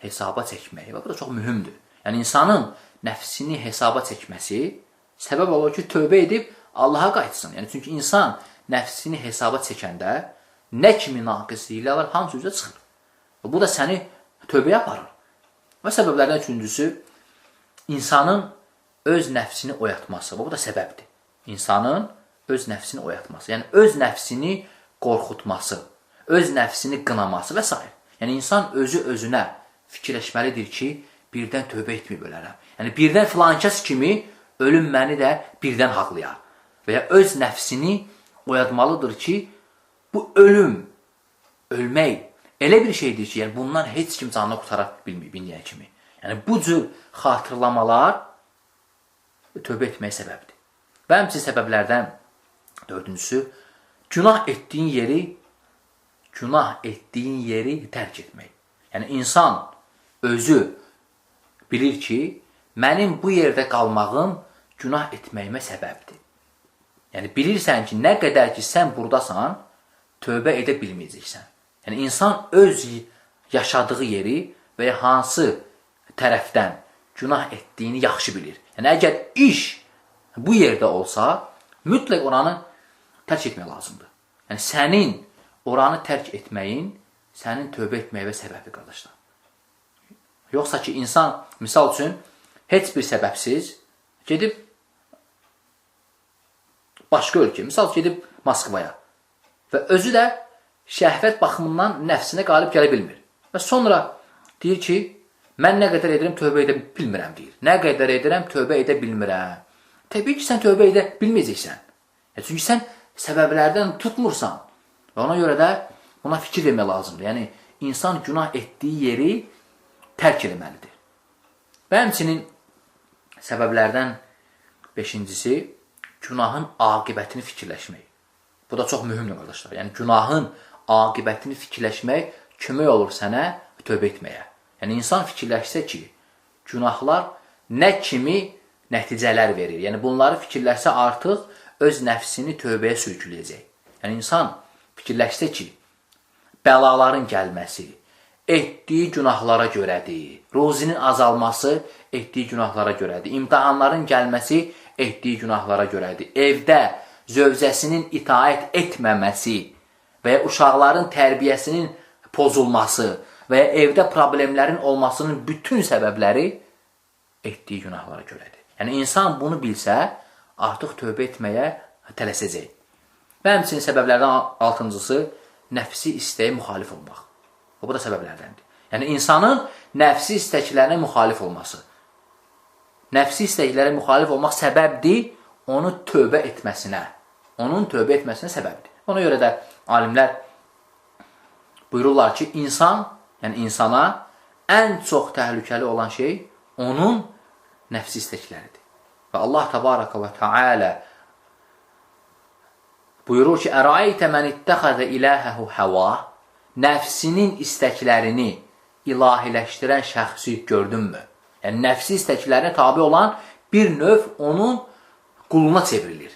hesaba çəkmək. Və bu da çox mühümdür. Yəni, insanın nəfsini hesaba çəkməsi səbəb olur ki, tövbə edib Allaha qayıtsın. Yəni, çünki insan nəfsini hesaba çəkəndə nə kimi naqisliklər var, hamısı üzrə çıxır. Və bu da səni tövbəyə aparır. Və səbəblərdən üçüncüsü, insanın öz nəfsini oyatması. Bu da səbəbdir. İnsanın öz nəfsini oyatması. Yəni, öz nəfsini qorxutması, öz nəfsini qınaması və s. Yəni, insan özü-özünə fikirləşməlidir ki, birdən tövbə etməyib ölərəm. Yəni, birdən filankəs kimi ölüm məni də birdən haqlayar. Və ya öz nəfsini oyatmalıdır ki, bu ölmək elə bir şeydir ki, yəni bundan heç kim canını qutara bilməyib indiyə kimi. Yəni, bu cür xatırlamalar tövbə etməyə səbəbdir. Və həmçinin səbəblərdən dördüncüsü, günah etdiyin yeri tərk etmək. Yəni, insan özü bilir ki, mənim bu yerdə qalmağım günah etməyimə səbəbdir. Yəni, bilirsən ki, nə qədər ki, sən buradasan, tövbə edə bilməyəcəksən. Yəni, insan öz yaşadığı yeri və ya hansı tərəfdən günah etdiyini yaxşı bilir. Yəni, əgər iş bu yerdə olsa, mütləq oranı tərk etmək lazımdır. Yəni, sənin oranı tərk etməyin, sənin tövbə etməyivə səbəbdir, qardaşlar. Yoxsa ki, insan, misal üçün, heç bir səbəbsiz gedib başqa ölkə, misal gedib Moskvaya və özü də şəhvət baxımından nəfsinə qalib gələ bilmir. Və sonra deyir ki, mən nə qədər edirəm, tövbə edə bilmirəm, deyir. Nə qədər edirəm, tövbə edə bilmirəm. Təbii ki, sən tövbə edə bilməyəcəksən. Çünki sən səbəblərdən tutmursan. Və ona görə də buna fikir vermək lazımdır. Yəni, insan günah etdiyi yeri tərk eləməlidir. Və həmçinin səbəblərdən beşincisi, günahın aqibətini fikirləşmək. Bu da çox mühümdür, qardaşlar. Yəni, günahın aqibətini fikirləşmək kömək olur sənə tövbə etməyə. Yəni, insan fikirləşsə ki, günahlar nə kimi nəticələr verir. Yəni, bunları fikirləşsə artıq öz nəfsini tövbəyə sürükləyəcək. Yəni, insan fikirləşsə ki, bəlaların gəlməsi etdiyi günahlara görədir. Ruzinin azalması etdiyi günahlara görədir. İmtahanların gəlməsi etdiyi günahlara görədir. Evdə zövcəsinin itaət etməməsi və ya uşaqların tərbiyəsinin pozulması və ya evdə problemlərin olmasının bütün səbəbləri etdiyi günahlara görədir. Yəni, insan bunu bilsə, artıq tövbə etməyə tələsəcək. Və həmçinin səbəblərdən altıncısı, nəfsi istəyə müxalif olmaq. Bu da səbəblərdəndir. Yəni, insanın nəfsi istəklərinə müxalif olması. Nəfsi istəklərə müxalif olmaq səbəbdir onu tövbə etməsinə. Onun tövbə etməsinə səbəbdir. Ona görə də alimlər buyururlar ki, yəni insana ən çox təhlükəli olan şey onun nəfsi istəkləridir. Və Allah təbaraka və teala buyurur ki, Əraytə mən ittəxəzə iləhəhu həva, nəfsinin istəklərini ilahiləşdirən şəxsi gördünmü? Yəni, nəfsi istəklərinə tabi olan bir növ onun quluna çevrilir.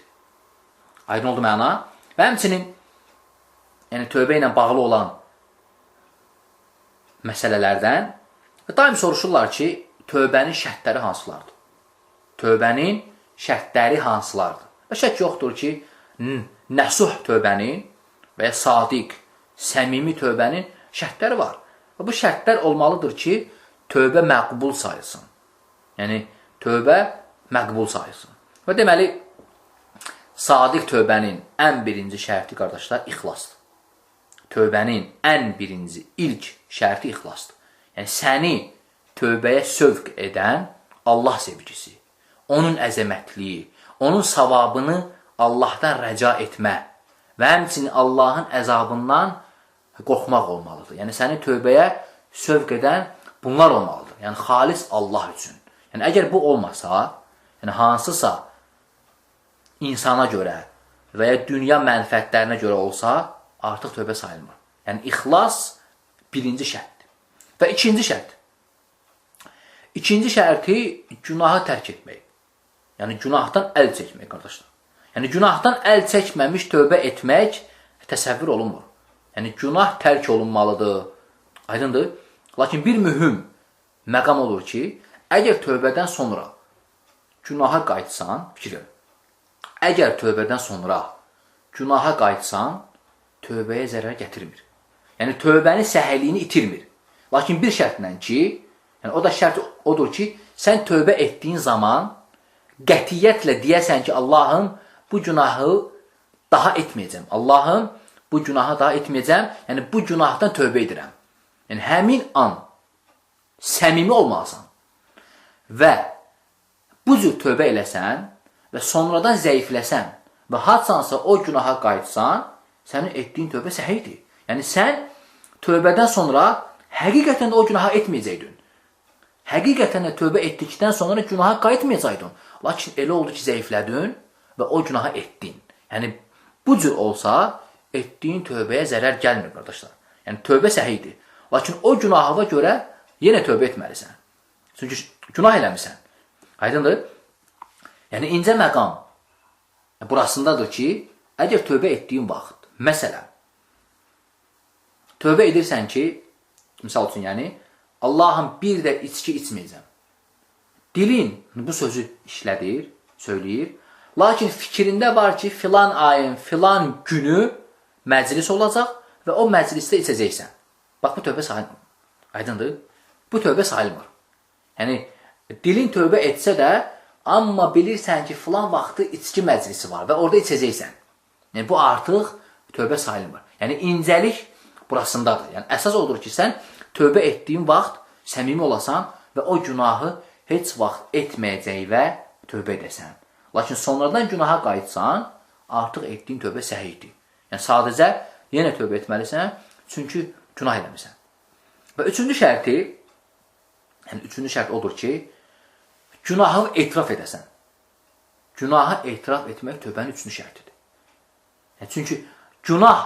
Aydın oldu məna? Və həmçinin yəni, tövbə ilə bağlı olan məsələlərdən daim soruşurlar ki, tövbənin şərtləri hansılardır? Tövbənin şərtləri hansılardır? Və şək yoxdur ki, nəsuh tövbənin və ya sadiq, səmimi tövbənin şərtləri var. Və bu şərtlər olmalıdır ki, tövbə məqbul sayılsın. Yəni, tövbə məqbul sayılsın. Və deməli, sadiq tövbənin ən birinci şərti, qardaşlar, ixlasdır. Tövbənin ən birinci, ilk şərti ixlasdır. Yəni, səni tövbəyə sövq edən Allah sevgisi, onun əzəmətliyi, onun savabını Allahdan rəca etmə və həmçinin Allahın əzabından qorxmaq olmalıdır. Yəni, səni tövbəyə sövq edən bunlar olmalıdır. Yəni, xalis Allah üçün. Yəni, əgər bu olmasa, yəni, hansısa insana görə və ya dünya mənfəətlərinə görə olsa, artıq tövbə sayılmır. Yəni, ixlas birinci şərtdir. Və ikinci şərt. İkinci şərti günahı tərk etmək. Yəni günahdan əl çəkmək, qardaşlar. Yəni günahdan əl çəkməmiş tövbə etmək təsəvvür olunmur. Yəni günah tərk olunmalıdır. Aydındır? Lakin bir mühüm məqam olur ki, əgər tövbədən sonra günaha qayıtsan, fikir ver. Əgər tövbədən sonra günaha qayıtsan, tövbəyə zərər gətirmir. Yəni tövbənin səhiyliyini itirmir. Lakin bir şərtlə ki, yəni o da şərt odur ki, sən tövbə etdiyin zaman qətiyyətlə deyəsən ki, Allahım bu günahı daha etməyəcəm. Allahım bu günahı daha etməyəcəm. Yəni bu günahdan tövbə edirəm. Yəni həmin an səmimi olmalısan. Və bu cür tövbə eləsən və sonradan zəifləsən və haçansa o günaha qayıtsan, sənin etdiyin tövbə səhiydir. Yəni sən tövbədən sonra həqiqətən də o günaha etməyəcəkdin. Həqiqətən də tövbə etdikdən sonra günaha qayıtmayacaqdın. Lakin elə oldu ki, zəiflədin və o günaha etdin. Yəni bu cür olsa, etdiyin tövbəyə zərər gəlmir, qardaşlar. Yəni tövbə səhiydir. Lakin o günahına görə yenə tövbə etməlisən. Çünki günah eləmirsən. Aydındır? Yəni incə məqam burasındadır ki, əgər tövbə etdiyin vaxt, məsələn, tövbə edirsən ki, misal üçün, yəni, Allahım bir də içki içməyəcəm. Dilin bu sözü işlədir, söyləyir. Lakin fikrində var ki, filan ayın, filan günü məclis olacaq və o məclisdə içəcəksən. Bax, bu tövbə sayılmır. Aydındır? Bu tövbə sayılmır. Yəni, dilin tövbə etsə də, amma bilirsən ki, filan vaxtı içki məclisi var və orada içəcəksən. Yəni, bu artıq tövbə sayılmır. Yəni, incəlik burasındadır. Yəni, əsas odur ki, sən tövbə etdiyin vaxt səmimi olasan və o günahı heç vaxt etməyəcək və tövbə edəsən. Lakin sonradan günaha qayıtsan, artıq etdiyin tövbə səhiydir. Yəni, sadəcə yenə tövbə etməlisən, çünki günah eləmirsən. Və üçüncü şərt odur ki, günahı etiraf edəsən. Günahı etiraf etmək tövbənin üçüncü şərtidir. Yəni, çünki günah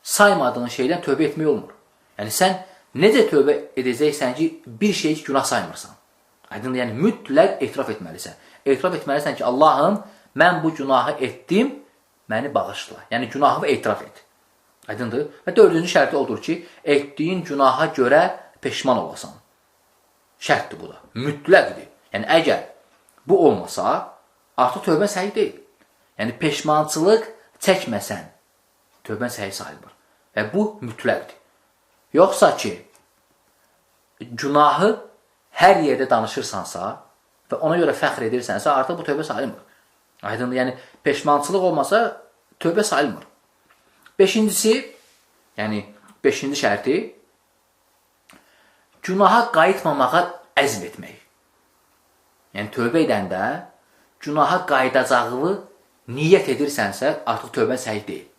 saymadığın şeydən tövbə etmək olmur. Yəni, sən necə tövbə edəcəksən ki, bir şeyi günah saymırsan? Aydındır, yəni mütləq etiraf etməlisən. Etiraf etməlisən ki, Allahım, mən bu günahı etdim, məni bağışla. Yəni, günahı etiraf et. Aydındır? Və dördüncü şərti odur ki, etdiyin günaha görə peşman olasan. Şərtdir bu da. Mütləqdir. Yəni, əgər bu olmasa, artıq tövbən səhih deyil. Yəni, peşmançılıq çəkməsən, tövbən səhih sayılmır. Və bu mütləqdir. Yoxsa ki, günahı hər yerdə danışırsansa və ona görə fəxr edirsənsə, artıq bu tövbə sayılmır. Aydındır, yəni peşmançılıq olmasa, tövbə sayılmır. Beşincisi, yəni beşinci şərti, günaha qayıtmamağa əzm etmək. Yəni tövbə edəndə günaha qayıdacağını niyyət edirsənsə, artıq tövbən səhih deyil.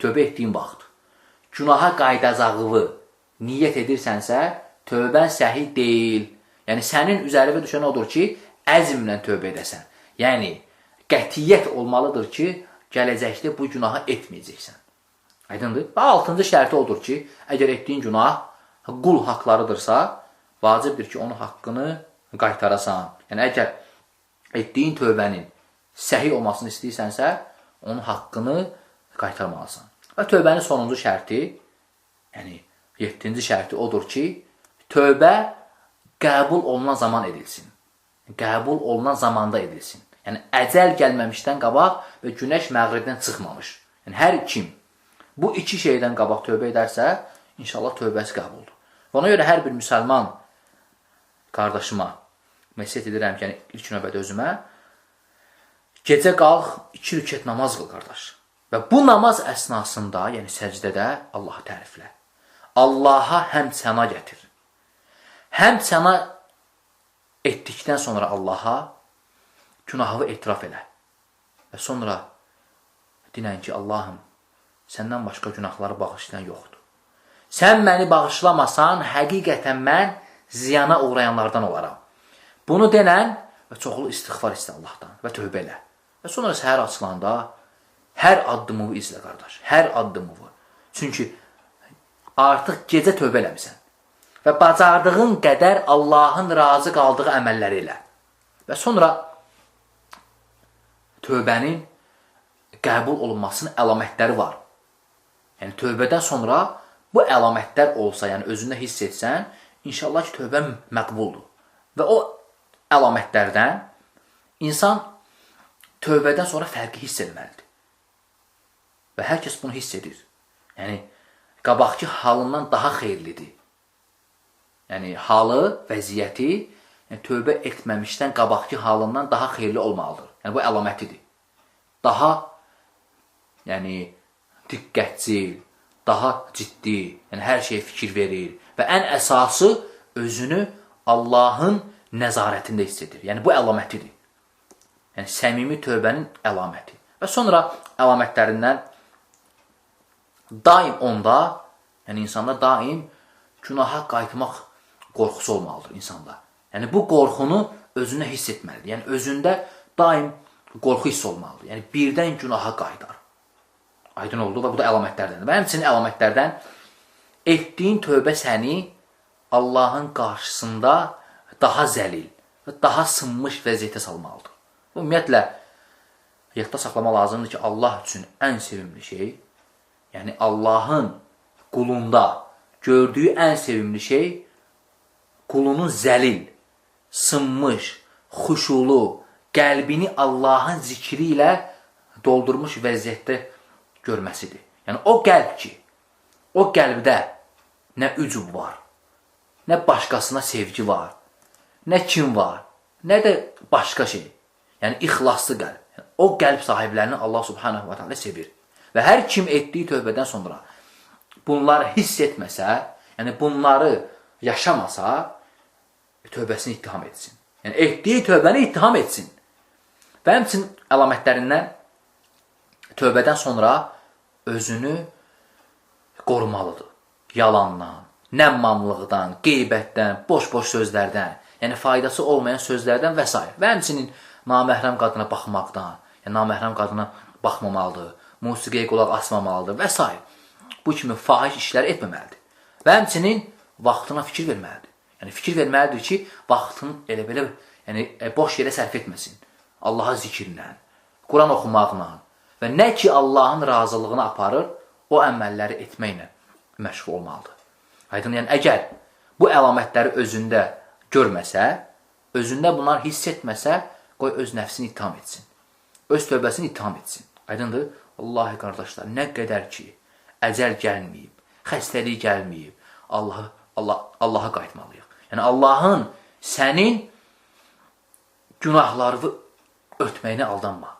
Tövbə etdiyin vaxt. Günaha qayıdacağını niyyət edirsənsə, tövbən səhih deyil. Yəni, sənin üzərinə düşən odur ki, əzmlə tövbə edəsən. Yəni, qətiyyət olmalıdır ki, gələcəkdə bu günahı etməyəcəksən. Aydındır? Və altıncı şərti odur ki, əgər etdiyin günah qul haqlarıdırsa, vacibdir ki, onun haqqını qaytarasan. Yəni, əgər etdiyin tövbənin səhih olmasını istəyirsənsə, onun haqqını qaytarmalısan. Və tövbənin sonuncu şərti, yəni 7-ci şərti odur ki, tövbə qəbul olunan zaman edilsin. Qəbul olunan zamanda edilsin. Yəni, əcəl gəlməmişdən qabaq və günəş məğribdən çıxmamış. Yəni, hər kim bu iki şeydən qabaq tövbə edərsə, inşallah tövbəsi qəbuldur. Və ona görə hər bir müsəlman qardaşıma nəsihət edirəm ki, yəni, ilk növbədə özümə, gecə qalx, 2 rükət namaz qıl, qardaş. Və bu namaz əsnasında, yəni səcdədə Allahı təriflə. Allaha həmd səna gətir. Həmd səna etdikdən sonra Allaha günahı etiraf elə. Və sonra dinən ki, Allahım, səndən başqa günahları bağışlayan yoxdur. Sən məni bağışlamasan, həqiqətən mən ziyana uğrayanlardan olaram. Bunu denən və çoxlu istiğfar istə Allahdan və tövbə elə. Və sonra səhər açılanda hər addımımı izlə, qardaş. Hər addımımı. Çünki artıq gecə tövbə eləmirsən. Və bacardığın qədər Allahın razı qaldığı əməlləri elə. Və sonra tövbənin qəbul olunmasının əlamətləri var. Yəni, tövbədən sonra bu əlamətlər olsa, yəni özündə hiss etsən, inşallah ki, tövbə məqbuldur. Və o əlamətlərdən insan tövbədən sonra fərqi hiss etməlidir. Və hər kəs bunu hiss edir. Yəni, qabaqki halından daha xeyirlidir. Yəni, halı, vəziyyəti, yəni, tövbə etməmişdən qabaqki halından daha xeyirli olmalıdır. Yəni, bu əlamətidir. Daha, yəni, diqqətcil, daha ciddi, yəni, hər şeyə fikir verir və ən əsası özünü Allahın nəzarətində hiss edir. Yəni, bu əlamətidir. Yəni, səmimi tövbənin əlaməti. Və sonra əlamətlərindən daim onda, yəni insanda daim günaha qayıtmaq qorxusu olmalıdır insanda. Yəni bu qorxunu özündə hiss etməlidir. Yəni özündə daim qorxu hiss olmalıdır. Yəni birdən günaha qayıdar. Aydın oldu və bu da əlamətlərdən. Və həmçinin əlamətlərdən etdiyin tövbə səni Allahın qarşısında daha zəlil və daha sınmış vəziyyətə salmalıdır. Ümumiyyətlə, yadda saxlama lazımdır ki, Allah üçün ən sevimli şey, yəni Allahın qulunda gördüyü ən sevimli şey, qulunun zəlil, sınmış, xuşulu, qəlbini Allahın zikri ilə doldurmuş vəziyyətdə görməsidir. Yəni o qəlb ki, o qəlbdə nə ücub var, nə başqasına sevgi var, nə kim var, nə də başqa şey. Yəni ixlaslı qəlb. Yəni, o qəlb sahiblərini Allah subhanahu wa ta'ala sevir. Və hər kim etdiyi tövbədən sonra bunları hiss etməsə, yəni bunları yaşamasa, tövbəsini ittiham etsin. Yəni etdiyi tövbəni ittiham etsin. Və həmçinin əlamətlərindən tövbədən sonra özünü qorumalıdır. Yalandan, nəmmamlıqdan, qeybətdən, boş-boş sözlərdən, yəni faydası olmayan sözlərdən və s. Və həmçinin naməhrəm qadına baxmaqdan, yəni naməhrəm qadına baxmamalıdır, musiqiyə qulaq asmamalıdır və s. Bu kimi fahiş işlər etməməlidir. Və həmçinin vaxtına fikir verməlidir. Yəni fikir verməlidir ki, vaxtını elə-belə boş yerə sərf etməsin. Allaha zikirlə, Quran oxumaqla və nə ki Allahın razılığını aparır, o əməlləri etməklə məşğul olmalıdır. Aydın, yəni əgər bu əlamətləri özündə görməsə, özündə bunlar hiss etməsə, qoy öz nəfsini ittiham etsin. Öz tövbəsini ittiham etsin. Aydındır? Vallahi qardaşlar, nə qədər ki, əcəl gəlməyib, xəstəlik gəlməyib, Allaha qayıtmalıyıq. Yəni Allahın sənin günahlarını örtməyinə aldanma.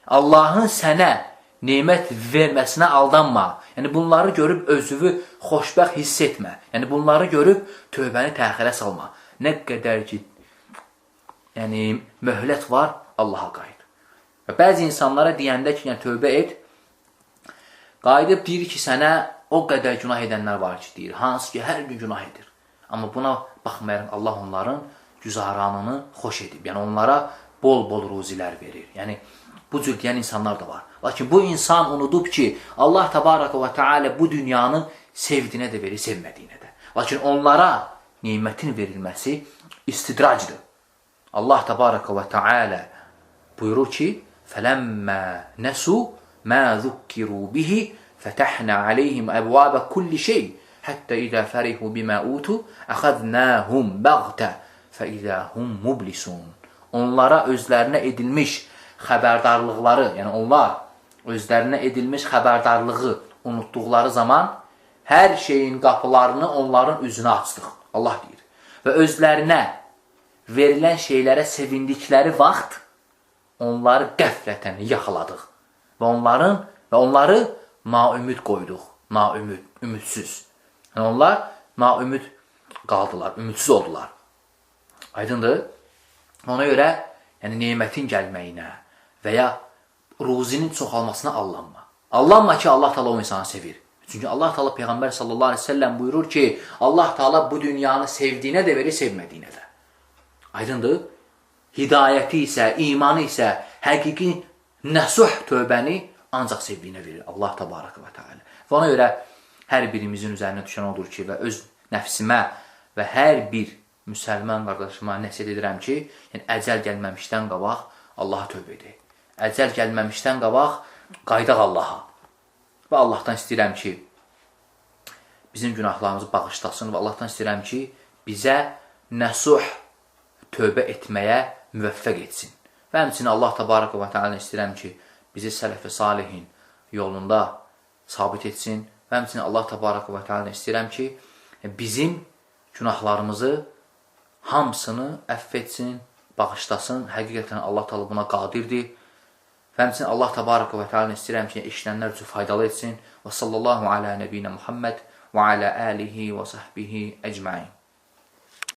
Allahın sənə nemət verməsinə aldanma. Yəni bunları görüb özünü xoşbəxt hiss etmə. Yəni bunları görüb tövbəni təxirə salma. Nə qədər ki, möhlət var, Allaha qayıt. Və bəzi insanlara deyəndə ki, tövbə et, qayıdıb deyir ki, sənə o qədər günah edənlər var ki, deyir, hansı ki, hər gün günah edir. Amma buna baxmayaraq Allah onların güzaranını xoş edib. Yəni onlara bol-bol ruzilər verir. Yəni bu cür deyən insanlar da var. Lakin bu insan unudub ki, Allah təbaraka və teala bu dünyanın sevdiyinə də verir, sevmədiyinə də. Lakin onlara nimətin verilməsi istidracdır. Allah təbaraka və teala buyurur ki, فَلَمَّا نَسُوا مَا ذُكِّرُوا بِهِ فَتَحْنَا عَلَيْهِمْ أَبْوَابَ كُلِّ شَيْءٍ حَتَّى إِذَا فَرِحُوا بِمَا أُوتُوا أَخَذْنَاهُمْ بَغْتَةً فَإِذَا هُمْ مُبْلِسُونَ. Onlara özlərinə edilmiş xəbərdarlıqları, yəni onlar özlərinə edilmiş xəbərdarlığı unutduqları zaman hər şeyin qapılarını onların üzünə açdıq. Allah deyir. Və özlərinə verilən şeylərə sevindikləri vaxt onları qəflətən yaxaladıq. Və onları naümid qoyduq. Naümid, ümidsiz. Yəni onlar naümid qaldılar, ümidsiz oldular. Aydındır? Ona görə nemətin gəlməyinə və ya ruzinin çoxalmasına allanma. Allanma ki, Allah Teala o insanı sevir. Çünki Allah Teala Peyğəmbər sallallahu aleyhi ve sellem buyurur ki, Allah Teala bu dünyanı sevdiyinə də verir, sevmədiyinə də. Aydındır? Hidayəti isə, imanı isə, həqiqi nəsuh tövbəni ancaq sevdiyinə verir Allah təbarək və teala. Və ona görə hər birimizin üzərinə düşən odur ki, və öz nəfsimə və hər bir müsəlman qardaşıma nəsihət edirəm ki, əcəl gəlməmişdən qabaq Allaha tövbə edək. əcəl gəlməmişdən qabaq qaydaq Allaha. Və Allahdan istəyirəm ki, bizim günahlarımızı bağışlasın və Allahdan istəyirəm ki, bizə nəsuh tövbə etməyə müvəffəq etsin. Və həmçinin Allah təbaraka və teala istəyirəm ki, bizi sələf-i salihin yolunda sabit etsin. Və həmçinin Allah təbaraka və teala istəyirəm ki, bizim günahlarımızı hamısını əff etsin, bağışlasın. Həqiqətən Allah təala buna qadirdir. Və həmçinin Allah təbaraka və teala istəyirəm ki, işlənlər üçün faydalı etsin. Və sallallahu alə nəbiyyə Muhammed və alə alihi və səhbihi əcmain.